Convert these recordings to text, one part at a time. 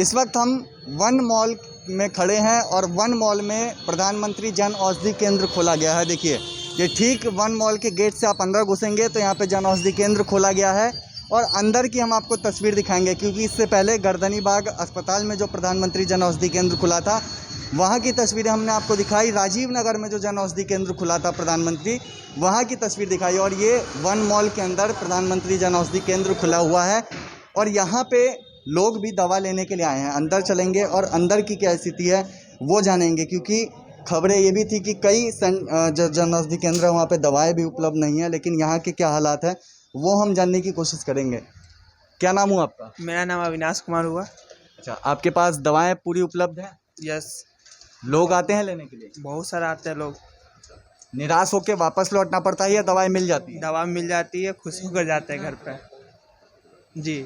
इस वक्त हम वन मॉल में खड़े हैं और वन मॉल में प्रधानमंत्री जन औषधि केंद्र खोला गया है। देखिए, ये ठीक वन मॉल के गेट से आप अंदर घुसेंगे तो यहाँ पे जन औषधि केंद्र खोला गया है और अंदर की हम आपको तस्वीर दिखाएंगे, क्योंकि इससे पहले गर्दनी बाग अस्पताल में जो प्रधानमंत्री जन औषधि केंद्र खुला था वहाँ की तस्वीरें हमने आपको दिखाई। राजीव नगर में जो जन औषधि केंद्र खुला था प्रधानमंत्री, वहाँ की तस्वीर दिखाई। और ये वन मॉल के अंदर प्रधानमंत्री जन औषधि केंद्र खुला हुआ है और यहाँ पे लोग भी दवा लेने के लिए आए हैं। अंदर चलेंगे और अंदर की क्या स्थिति है वो जानेंगे, क्योंकि खबरें ये भी थी कि कई जन औषधि केंद्र वहाँ पे दवाएं भी उपलब्ध नहीं है, लेकिन यहाँ के क्या हालात है वो हम जानने की कोशिश करेंगे। क्या नाम हुआ आपका? मेरा नाम अविनाश कुमार हुआ। अच्छा, आपके पास दवाएं पूरी उपलब्ध हैं? यस। लोग आते हैं लेने के लिए? बहुत सारे आते हैं लोग। निराश होकर वापस लौटना पड़ता है या दवाएं मिल जाती है? दवा मिल जाती है, खुश होकर जाते हैं घर पे। जी।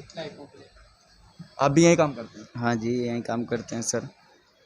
आप भी यही काम करते हैं? हाँ जी, यहीं काम करते हैं सर।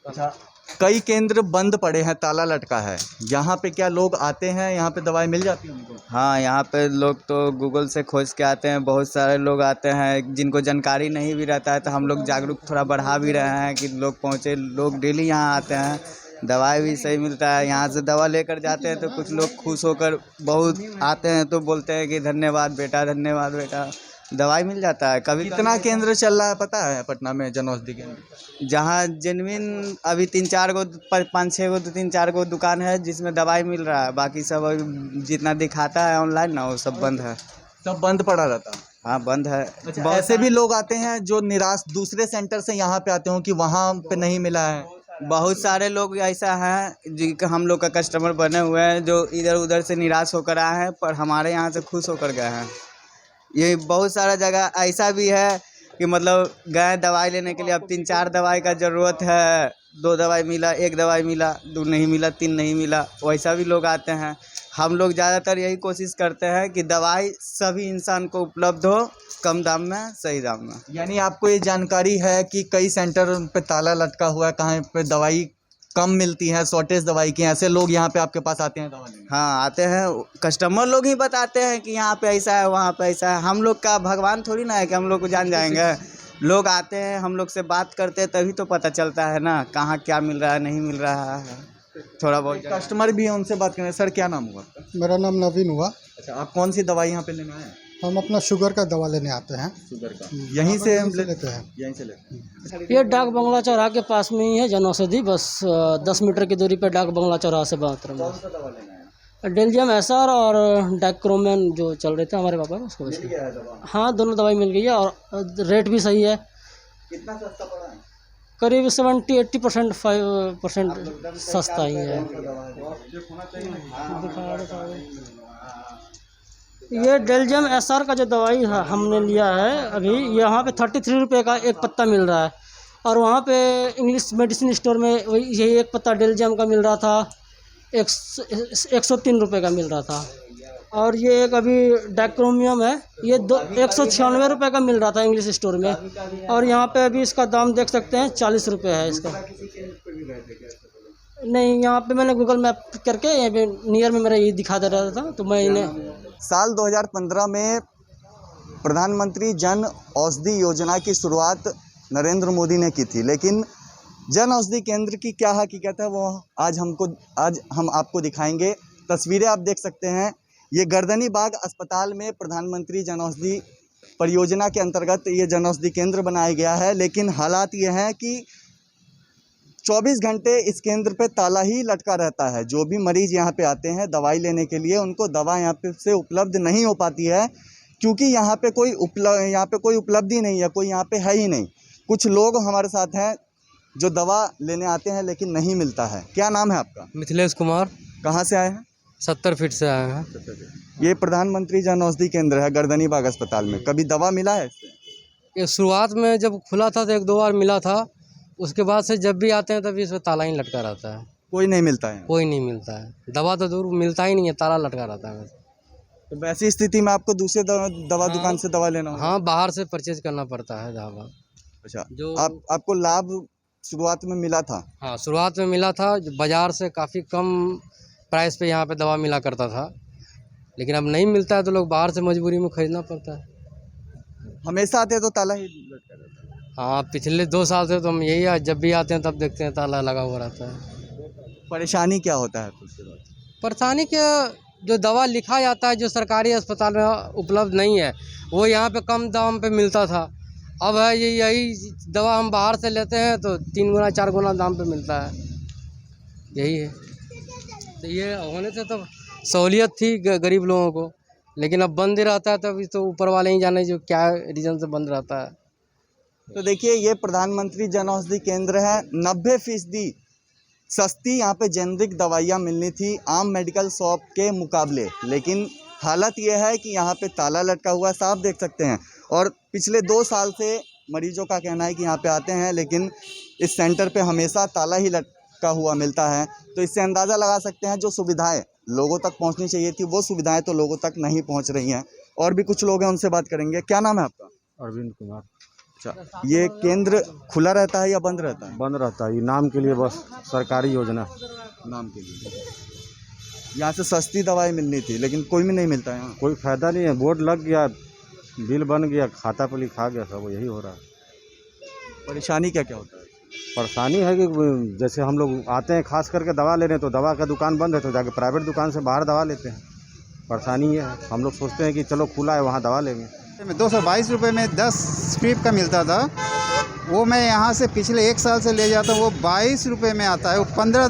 अच्छा, कई केंद्र बंद पड़े हैं, ताला लटका है, यहाँ पे क्या लोग आते हैं, यहाँ पे दवाएं मिल जाती हैं उनको? हाँ, यहाँ पे लोग तो गूगल से खोज के आते हैं। बहुत सारे लोग आते हैं जिनको जानकारी नहीं भी रहता है, तो हम लोग जागरूक थोड़ा बढ़ा भी रहे हैं कि लोग पहुँचे। लोग डेली यहाँ आते हैं, दवाई भी सही मिलता है। यहाँ से दवा लेकर जाते हैं तो कुछ लोग खुश होकर बहुत आते हैं, तो बोलते हैं कि धन्यवाद बेटा, धन्यवाद बेटा। दवाई मिल जाता है। कभी कितना केंद्र चल रहा है पता है पटना में जन औषधि केंद्र? जहाँ जेनविन अभी 3-4 गो 5-6 गो 3-4 गो दुकान है जिसमें दवाई मिल रहा है। बाकी सब अभी जितना दिखाता है ऑनलाइन ना, वो सब बंद है। सब बंद पड़ा रहता है? हाँ, बंद है। अच्छा, ऐसे भी लोग आते हैं जो निराश दूसरे सेंटर से यहाँ पे आते हो कि वहाँ पे नहीं मिला है? बहुत सारे लोग ऐसा हैं जिनके हम लोग का कस्टमर बने हुए हैं, जो इधर उधर से निराश होकर आए हैं पर हमारे यहाँ से खुश होकर गए हैं। ये बहुत सारा जगह ऐसा भी है कि मतलब गए दवाई लेने के लिए, अब 3-4 दवाई का ज़रूरत है, 2 दवाई मिला, 1 दवाई मिला, 2 नहीं मिला, 3 नहीं मिला, वैसा भी लोग आते हैं। हम लोग ज़्यादातर यही कोशिश करते हैं कि दवाई सभी इंसान को उपलब्ध हो, कम दाम में, सही दाम में। यानी आपको ये जानकारी है कि कई सेंटर पे ताला लटका हुआ है, कहाँ पे दवाई कम मिलती है, शॉर्टेज दवाई की, ऐसे लोग यहाँ पे आपके पास आते हैं दवा लेने? हाँ, आते हैं। कस्टमर लोग ही बताते हैं कि यहाँ पे ऐसा है, वहाँ पे ऐसा है। हम लोग का भगवान थोड़ी ना है कि हम लोग को जान जाएंगे। लोग आते हैं, हम लोग से बात करते हैं, तभी तो पता चलता है ना कहाँ क्या मिल रहा है, नहीं मिल रहा है। थोड़ा बहुत कस्टमर भी है, उनसे बात करें। सर, क्या नाम हुआ आपका? मेरा नाम नवीन हुआ। अच्छा, आप कौन सी दवाई यहाँ पे लेने आए हैं? हम अपना शुगर का दवा लेने आते हैं। शुगर का? यहीं से हम लेते हैं। यहीं से लेते हैं। ये डाक बंगला चौराहा के पास में ही है जन औषधि, बस 10 मीटर की दूरी पे डाक बंगला चौराहा से बात रहा कौन सा दवा लेना है? डेल्जियम एसआर और डाक्रोमेन जो चल रहे थे हमारे पापा को, उसको मिल गया है दवा? हाँ, दोनों दवाई मिल गई है और रेट भी सही है। कितना सस्ता पड़ा है? करीब 70-80% 5% सस्ता ही है। ये डेल्जियम एसआर का जो दवाई है हमने लिया है अभी, यहाँ पे 33 रुपये का एक पत्ता मिल रहा है और वहाँ पे इंग्लिश मेडिसिन स्टोर में यही एक पत्ता डेल्जियम का मिल रहा था 103 रुपये का मिल रहा था। और ये एक अभी डाक्रोमियम है, ये 196 रुपये का मिल रहा था इंग्लिश स्टोर में, और यहाँ पे अभी इसका दाम देख सकते हैं 40 रुपये है इसका। नहीं, यहाँ पे मैंने गूगल मैप करके यहाँ पे नियर में मेरा ये दिखा दे रहा था, तो मैं इन्हें साल 2015 में प्रधानमंत्री जन औषधि योजना की शुरुआत नरेंद्र मोदी ने की थी, लेकिन जन औषधि केंद्र की क्या हकीकत है वो आज हम आपको दिखाएंगे। तस्वीरें आप देख सकते हैं, ये गर्दनी बाग अस्पताल में प्रधानमंत्री जन औषधि परियोजना के अंतर्गत ये जन औषधि केंद्र बनाया गया है, लेकिन हालात ये हैं कि 24 घंटे इस केंद्र पे ताला ही लटका रहता है। जो भी मरीज़ यहाँ पे आते हैं दवाई लेने के लिए, उनको दवा यहाँ पे से उपलब्ध नहीं हो पाती है, क्योंकि यहाँ पे कोई उपलब्धि नहीं है, कोई यहाँ पे है ही नहीं। कुछ लोग हमारे साथ हैं जो दवा लेने आते हैं लेकिन नहीं मिलता है। क्या नाम है आपका? मिथिलेश कुमार। कहाँ से आए हैं? 70 फीट से आए हैं। ये प्रधानमंत्री जन औषधि केंद्र है गर्दनी बाग अस्पताल में, कभी दवा मिला है इससे? ये शुरुआत में जब खुला था तो 1-2 बार मिला था, उसके बाद से जब भी आते हैं तभी इसमें ताला ही लटका रहता है। कोई नहीं मिलता है? कोई नहीं मिलता है, दवा तो दूर मिलता ही नहीं है, ताला लटका रहता है। तो वैसी स्थिति में आपको दूसरे दवा दुकान से दवा लेना होगा? हाँ, बाहर से परचेज करना पड़ता है दवा। अच्छा, जो आपको लाभ शुरुआत में मिला था? हाँ, शुरुआत में मिला था, बाज़ार से काफ़ी कम प्राइस पे यहाँ पे दवा मिला करता था, लेकिन अब नहीं मिलता है तो लोग बाहर से मजबूरी में ख़रीदना पड़ता है। हमेशा आते हैं तो ताला ही लटका रहता है? हाँ, पिछले 2 साल से तो हम यही है, जब भी आते हैं तब देखते हैं ताला लगा हुआ रहता है। परेशानी क्या होता है उसके बाद? परेशानी क्या, जो दवा लिखा जाता है जो सरकारी अस्पताल में उपलब्ध नहीं है, वो यहाँ पे कम दाम पे मिलता था। अब है यही दवा हम बाहर से लेते हैं तो 3 गुना 4 गुना दाम पे मिलता है, यही है। तो ये होने से तो सहूलियत थी गरीब लोगों को, लेकिन अब बंद ही रहता है, तभी तो ऊपर वाले ही जाने जो क्या रीज़न से बंद रहता है। तो देखिए, ये प्रधानमंत्री जन औषधि केंद्र है। 90% सस्ती यहाँ पे जेनरिक दवाइयाँ मिलनी थी आम मेडिकल शॉप के मुकाबले, लेकिन हालत यह है कि यहाँ पे ताला लटका हुआ साफ देख सकते हैं। और पिछले 2 साल से मरीजों का कहना है कि यहाँ पे आते हैं, लेकिन इस सेंटर पे हमेशा ताला ही लटका हुआ मिलता है। तो इससे अंदाज़ा लगा सकते हैं जो सुविधाएं लोगों तक पहुँचनी चाहिए थी, वो सुविधाएं तो लोगों तक नहीं पहुँच रही हैं। और भी कुछ लोग हैं, उनसे बात करेंगे। क्या नाम है आपका? अरविंद कुमार। अच्छा, ये केंद्र खुला रहता है या बंद रहता है? बंद रहता है, ये नाम के लिए बस सरकारी योजना। नाम के लिए। यहाँ से सस्ती दवाई मिलनी थी, लेकिन कोई भी नहीं मिलता है यहाँ। कोई फायदा नहीं है, बोर्ड लग गया, बिल बन गया, खाता पर लिखा गया, सब यही हो रहा है। परेशानी क्या क्या होता है? परेशानी है कि जैसे हम लोग आते हैं खास करके दवा लेने, तो दवा का दुकान बंद है तो जाके प्राइवेट दुकान से बाहर दवा लेते हैं। परेशानी ये है, हम लोग सोचते हैं कि चलो खुला है वहाँ दवा लेंगे। 222 रुपये में 10 स्ट्रिप का मिलता था, वो मैं यहाँ से पिछले 1 साल से ले जाता हूँ, वो 22 रुपये में आता है। वो 15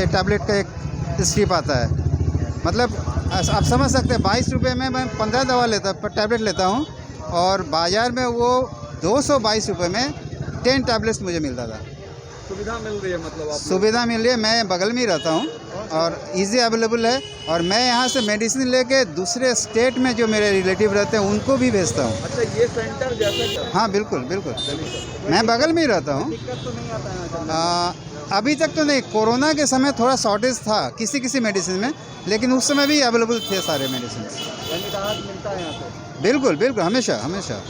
टैबलेट का एक स्ट्रिप आता है। मतलब आप समझ सकते हैं, 22 रुपये में मैं 15 टैबलेट लेता हूँ, और बाज़ार में वो 222 रुपये में 10 टैबलेट्स मुझे मिलता था। सुविधा मिल रही है, मतलब आप? सुविधा मिल रही है, मैं बगल में ही रहता हूँ और इजी अवेलेबल है। और मैं यहाँ से मेडिसिन लेके दूसरे स्टेट में जो मेरे रिलेटिव रहते हैं उनको भी भेजता हूँ। अच्छा, ये सेंटर जैसा? हाँ बिल्कुल बिल्कुल, मैं बगल में ही रहता हूँ। दिक्कत तो नहीं आता है? अभी तक तो नहीं, कोरोना के समय थोड़ा शॉर्टेज था किसी मेडिसिन में, लेकिन उस समय भी अवेलेबल थे सारे मेडिसिन। यानी राहत मिलता है यहाँ पे? बिल्कुल बिल्कुल, हमेशा हमेशा।